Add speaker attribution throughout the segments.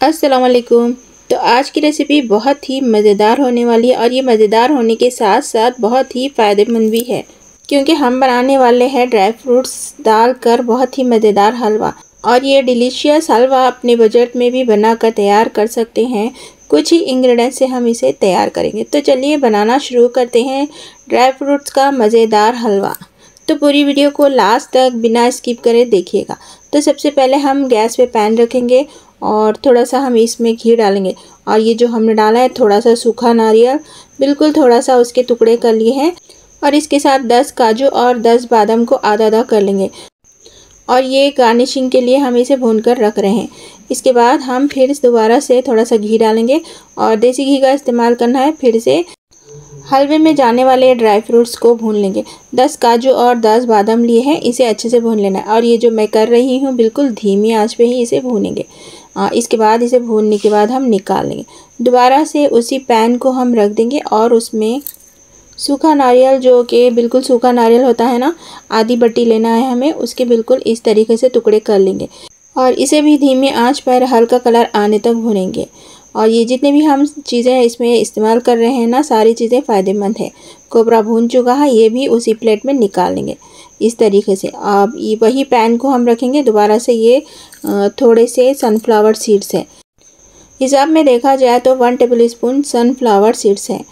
Speaker 1: अस्सलाम वालेकुम। तो आज की रेसिपी बहुत ही मज़ेदार होने वाली है और ये मज़ेदार होने के साथ साथ बहुत ही फ़ायदेमंद भी है, क्योंकि हम बनाने वाले हैं ड्राई फ्रूट्स डालकर बहुत ही मज़ेदार हलवा। और ये डिलीशियस हलवा अपने बजट में भी बनाकर तैयार कर सकते हैं। कुछ ही इंग्रेडिएंट्स से हम इसे तैयार करेंगे। तो चलिए बनाना शुरू करते हैं ड्राई फ्रूट्स का मज़ेदार हलवा। तो पूरी वीडियो को लास्ट तक बिना स्किप करे देखिएगा। तो सबसे पहले हम गैस पे पैन रखेंगे और थोड़ा सा हम इसमें घी डालेंगे। और ये जो हमने डाला है थोड़ा सा सूखा नारियल, बिल्कुल थोड़ा सा उसके टुकड़े कर लिए हैं। और इसके साथ 10 काजू और 10 बादाम को आधा आधा कर लेंगे। और ये गार्निशिंग के लिए हम इसे भूनकर रख रहे हैं। इसके बाद हम फिर दोबारा से थोड़ा सा घी डालेंगे और देसी घी का इस्तेमाल करना है। फिर से हलवे में जाने वाले ड्राई फ्रूट्स को भून लेंगे। 10 काजू और 10 बादाम लिए हैं, इसे अच्छे से भून लेना है। और ये जो मैं कर रही हूँ बिल्कुल धीमी आंच पे ही इसे भूनेंगे। इसके बाद इसे भूनने के बाद हम निकाल लेंगे। दोबारा से उसी पैन को हम रख देंगे और उसमें सूखा नारियल, जो कि बिल्कुल सूखा नारियल होता है ना, आधी बट्टी लेना है हमें। उसके बिल्कुल इस तरीके से टुकड़े कर लेंगे और इसे भी धीमी आंच पर हल्का कलर आने तक भूनेंगे। और ये जितने भी हम चीज़ें इसमें इस्तेमाल कर रहे हैं ना, सारी चीज़ें फ़ायदेमंद है। कोबरा भून चुका है, ये भी उसी प्लेट में निकाल लेंगे इस तरीके से। अब ये वही पैन को हम रखेंगे। दोबारा से ये थोड़े से सनफ्लावर सीड्स है, हिसाब में देखा जाए तो 1 टेबल स्पून सनफ्लावर सीड्स है।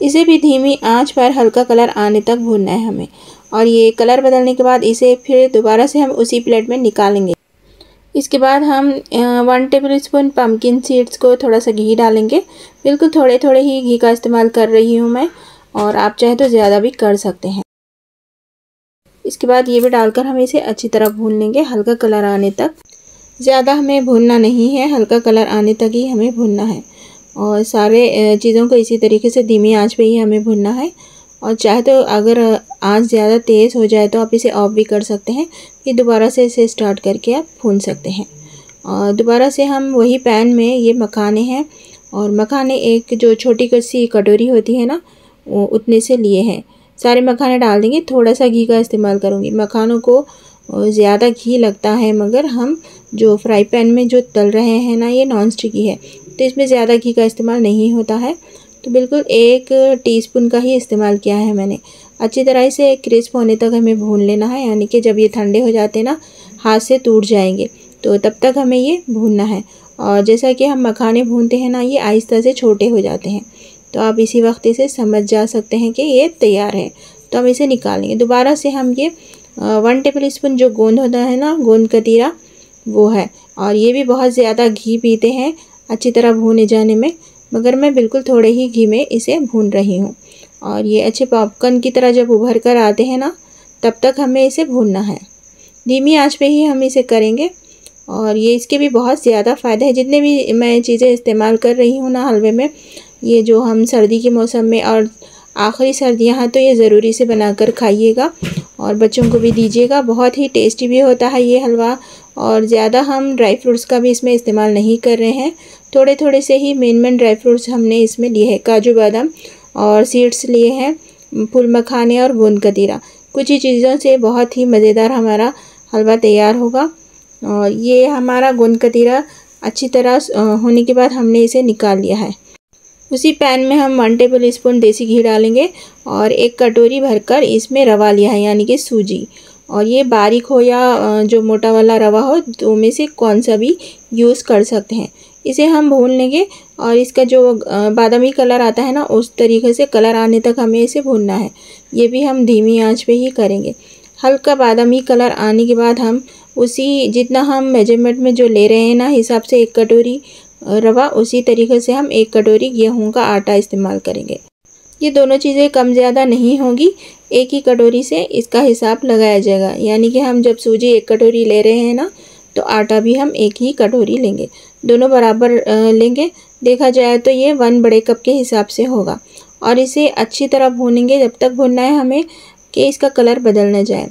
Speaker 1: इसे भी धीमी आंच पर हल्का कलर आने तक भूनना है हमें। और ये कलर बदलने के बाद इसे फिर दोबारा से हम उसी प्लेट में निकालेंगे। इसके बाद हम 1 टेबल स्पून पम्पकिन सीड्स को थोड़ा सा घी डालेंगे। बिल्कुल थोड़े थोड़े ही घी का इस्तेमाल कर रही हूँ मैं, और आप चाहे तो ज़्यादा भी कर सकते हैं। इसके बाद ये भी डालकर हम इसे अच्छी तरह भून लेंगे हल्का कलर आने तक। ज़्यादा हमें भूनना नहीं है, हल्का कलर आने तक ही हमें भूनना है। और सारे चीज़ों को इसी तरीके से धीमी आंच पे ही हमें भूनना है। और चाहे तो अगर आंच ज़्यादा तेज़ हो जाए तो आप इसे ऑफ भी कर सकते हैं, फिर दोबारा से इसे स्टार्ट करके आप भून सकते हैं। और दोबारा से हम वही पैन में ये मखाने हैं, और मखाने एक जो छोटी सी कटोरी होती है ना, वो उतने से लिए हैं। सारे मखाने डाल देंगे। थोड़ा सा घी का इस्तेमाल करूँगी। मखानों को ज़्यादा घी लगता है, मगर हम जो फ्राई पैन में जो तल रहे हैं ना, ये नॉन स्टिक ही है, तो इसमें ज़्यादा घी का इस्तेमाल नहीं होता है। तो बिल्कुल 1 टीस्पून का ही इस्तेमाल किया है मैंने। अच्छी तरह से क्रिस्प होने तक हमें भून लेना है, यानी कि जब ये ठंडे हो जाते ना, हाथ से टूट जाएंगे, तो तब तक हमें ये भूनना है। और जैसा कि हम मखाने भूनते हैं ना, ये आहिस्ता से छोटे हो जाते हैं, तो आप इसी वक्त इसे समझ जा सकते हैं कि ये तैयार है। तो हम इसे निकालेंगे। दोबारा से हम ये 1 टेबल स्पून जो गोंद होता है ना, गोंद कतीरा, वो है। और ये भी बहुत ज़्यादा घी पीते हैं अच्छी तरह भूने जाने में, मगर मैं बिल्कुल थोड़े ही घी में इसे भून रही हूँ। और ये अच्छे पॉपकॉर्न की तरह जब उभर कर आते हैं ना, तब तक हमें इसे भूनना है। धीमी आंच पे ही हम इसे करेंगे। और ये इसके भी बहुत ज़्यादा फ़ायदे हैं। जितने भी मैं चीज़ें इस्तेमाल कर रही हूँ ना हलवे में, ये जो हम सर्दी के मौसम में और आखिरी सर्दियाँ हैं, तो ये ज़रूरी से बनाकर खाइएगा और बच्चों को भी दीजिएगा। बहुत ही टेस्टी भी होता है ये हलवा। और ज़्यादा हम ड्राई फ्रूट्स का भी इसमें इस्तेमाल नहीं कर रहे हैं। थोड़े थोड़े से ही मेन ड्राई फ्रूट्स हमने इसमें लिए हैं। काजू बादाम और सीड्स लिए हैं, फूल मखाने और गोंद कतीरा। कुछ ही चीज़ों से बहुत ही मज़ेदार हमारा हलवा तैयार होगा। और ये हमारा गोंद कतीरा अच्छी तरह होने के बाद हमने इसे निकाल लिया है। उसी पैन में हम 1 टेबल स्पून देसी घी डालेंगे और 1 कटोरी भरकर इसमें रवा लिया है, यानी कि सूजी। और ये बारीक हो या जो मोटा वाला रवा हो, दो में से कौन सा भी यूज़ कर सकते हैं। इसे हम भून लेंगे और इसका जो बादामी कलर आता है ना, उस तरीके से कलर आने तक हमें इसे भूनना है। ये भी हम धीमी आंच पे ही करेंगे। हल्का बादामी कलर आने के बाद हम उसी जितना हम मेजरमेंट में जो ले रहे हैं ना, हिसाब से 1 कटोरी रवा, उसी तरीके से हम 1 कटोरी गेहूं का आटा इस्तेमाल करेंगे। ये दोनों चीज़ें कम ज़्यादा नहीं होंगी, एक ही कटोरी से इसका हिसाब लगाया जाएगा। यानी कि हम जब सूजी 1 कटोरी ले रहे हैं ना, तो आटा भी हम 1 ही कटोरी लेंगे। दोनों बराबर लेंगे। देखा जाए तो ये 1 बड़े कप के हिसाब से होगा। और इसे अच्छी तरह भूनेंगे। जब तक भूनना है हमें कि इसका कलर बदल न जाए।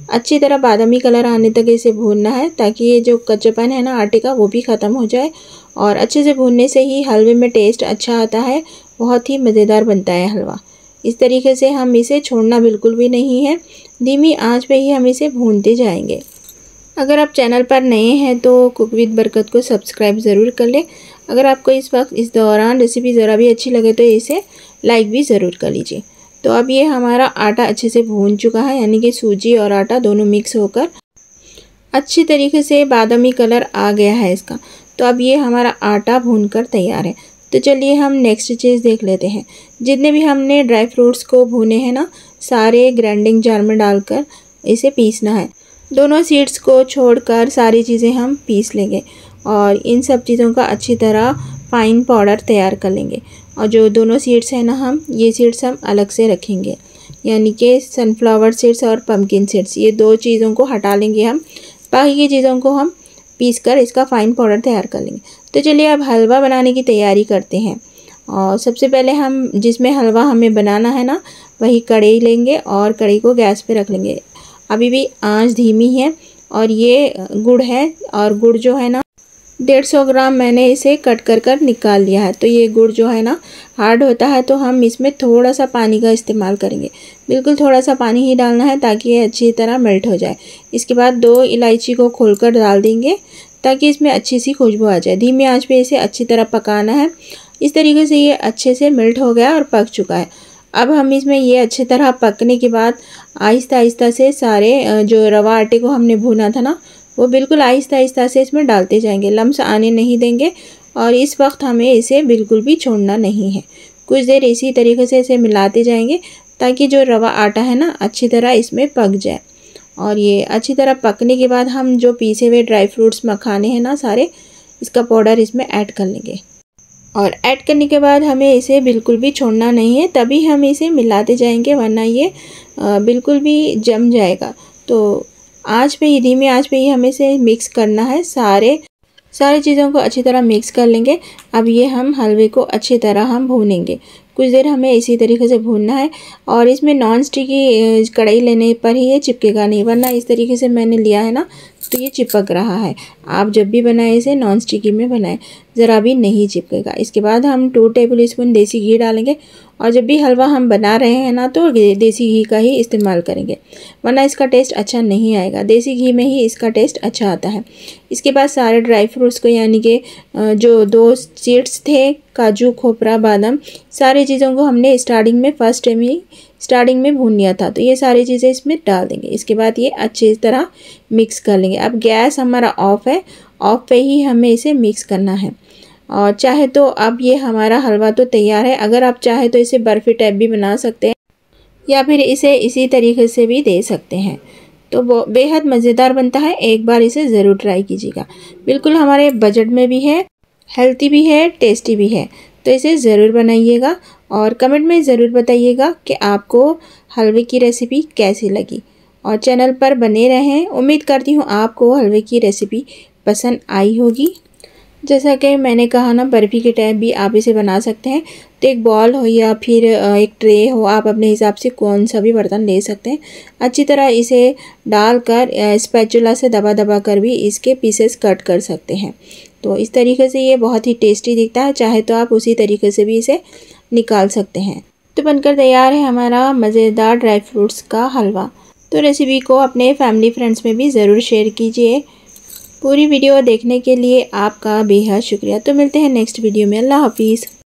Speaker 1: अच्छी तरह बादामी कलर आने तक इसे भूनना है, ताकि ये जो कच्चापन है ना आटे का, वो भी ख़त्म हो जाए। और अच्छे से भूनने से ही हलवे में टेस्ट अच्छा आता है, बहुत ही मज़ेदार बनता है हलवा। इस तरीके से हम इसे छोड़ना बिल्कुल भी नहीं है, धीमी आंच पे ही हम इसे भूनते जाएंगे। अगर आप चैनल पर नए हैं तो कुक विद बरकत को सब्सक्राइब ज़रूर कर लें। अगर आपको इस वक्त इस दौरान रेसिपी ज़रा भी अच्छी लगे तो इसे लाइक भी ज़रूर कर लीजिए। तो अब ये हमारा आटा अच्छे से भून चुका है, यानी कि सूजी और आटा दोनों मिक्स होकर अच्छी तरीके से बादामी कलर आ गया है इसका। तो अब ये हमारा आटा भूनकर तैयार है। तो चलिए हम नेक्स्ट चीज़ देख लेते हैं। जितने भी हमने ड्राई फ्रूट्स को भुने हैं ना, सारे ग्राइंडिंग जार में डालकर इसे पीसना है। दोनों सीड्स को छोड़कर सारी चीज़ें हम पीस लेंगे और इन सब चीज़ों का अच्छी तरह फाइन पाउडर तैयार कर लेंगे। और जो दोनों सीड्स हैं ना, ये सीड्स हम अलग से रखेंगे, यानी कि सनफ्लावर सीड्स और पम्पकिन सीड्स, ये दो चीज़ों को हटा लेंगे हम। बाकी की चीज़ों को हम पीसकर इसका फाइन पाउडर तैयार कर लेंगे। तो चलिए अब हलवा बनाने की तैयारी करते हैं। और सबसे पहले हम जिसमें हलवा हमें बनाना है ना, वही कढ़ाई लेंगे और कढ़ाई को गैस पे रख लेंगे। अभी भी आंच धीमी है। और ये गुड़ है, और गुड़ जो है ना 150 ग्राम मैंने इसे कट कर निकाल लिया है। तो ये गुड़ जो है ना हार्ड होता है, तो हम इसमें थोड़ा सा पानी का इस्तेमाल करेंगे। बिल्कुल थोड़ा सा पानी ही डालना है ताकि ये अच्छी तरह मेल्ट हो जाए। इसके बाद 2 इलायची को खोलकर डाल देंगे ताकि इसमें अच्छी सी खुशबू आ जाए। धीमी आंच पे इसे अच्छी तरह पकाना है। इस तरीके से ये अच्छे से मेल्ट हो गया और पक चुका है। अब हम इसमें ये अच्छी तरह पकने के बाद आहिस्ता आहिस्ता से सारे जो रवा आटे को हमने भुना था ना, वो बिल्कुल आहिस्ता आहिस्ता से इसमें डालते जाएंगे। लम्स आने नहीं देंगे और इस वक्त हमें इसे बिल्कुल भी छोड़ना नहीं है। कुछ देर इसी तरीके से इसे मिलाते जाएंगे ताकि जो रवा आटा है ना अच्छी तरह इसमें पक जाए। और ये अच्छी तरह पकने के बाद हम जो पीसे हुए ड्राई फ्रूट्स मखाने हैं ना सारे, इसका पाउडर इसमें ऐड कर लेंगे। और ऐड करने के बाद हमें इसे बिल्कुल भी छोड़ना नहीं है, तभी हम इसे मिलाते जाएंगे, वरना ये बिल्कुल भी जम जाएगा। तो आंच पे ही, धीमी आंच पे ही हमें इसे मिक्स करना है। सारी चीज़ों को अच्छी तरह मिक्स कर लेंगे। अब ये हम हलवे को अच्छी तरह हम भूनेंगे। कुछ देर हमें इसी तरीके से भूनना है। और इसमें नॉन स्टिकी कढ़ाई लेने पर ही ये चिपकेगा नहीं, वरना इस तरीके से मैंने लिया है ना तो ये चिपक रहा है। आप जब भी बनाएं इसे नॉन स्टिकी में बनाएं, ज़रा भी नहीं चिपकेगा। इसके बाद हम 2 टेबल स्पून देसी घी डालेंगे। और जब भी हलवा हम बना रहे हैं ना तो देसी घी का ही इस्तेमाल करेंगे, वरना इसका टेस्ट अच्छा नहीं आएगा। देसी घी में ही इसका टेस्ट अच्छा आता है। इसके बाद सारे ड्राई फ्रूट्स को, यानी कि जो 2 सीड्स थे, काजू, खोपरा, बादाम, सारी चीज़ों को हमने स्टार्टिंग में भून लिया था। तो ये सारी चीज़ें इसमें डाल देंगे। इसके बाद ये अच्छी तरह मिक्स कर लेंगे। अब गैस हमारा ऑफ है, ऑफ पे ही हमें इसे मिक्स करना है। और चाहे तो अब ये हमारा हलवा तो तैयार है। अगर आप चाहे तो इसे बर्फ़ी टाइप भी बना सकते हैं या फिर इसे इसी तरीके से भी दे सकते हैं। तो वो बेहद मज़ेदार बनता है। एक बार इसे ज़रूर ट्राई कीजिएगा। बिल्कुल हमारे बजट में भी है, हेल्थी भी है, टेस्टी भी है। तो इसे ज़रूर बनाइएगा और कमेंट में ज़रूर बताइएगा कि आपको हलवे की रेसिपी कैसी लगी। और चैनल पर बने रहें। उम्मीद करती हूँ आपको हलवे की रेसिपी पसंद आई होगी। जैसा कि मैंने कहा ना, बर्फ़ी के टाइप भी आप इसे बना सकते हैं। तो एक बॉल हो या फिर एक ट्रे हो, आप अपने हिसाब से कौन सा भी बर्तन ले सकते हैं। अच्छी तरह इसे डालकर स्पैचुला से दबा दबा कर भी इसके पीसेस कट कर सकते हैं। तो इस तरीके से ये बहुत ही टेस्टी दिखता है। चाहे तो आप उसी तरीके से भी इसे निकाल सकते हैं। तो बनकर तैयार है हमारा मज़ेदार ड्राई फ्रूट्स का हलवा। तो रेसिपी को अपने फैमिली फ्रेंड्स में भी ज़रूर शेयर कीजिए। पूरी वीडियो देखने के लिए आपका बेहद शुक्रिया। तो मिलते हैं नेक्स्ट वीडियो में। अल्लाह हाफिज़।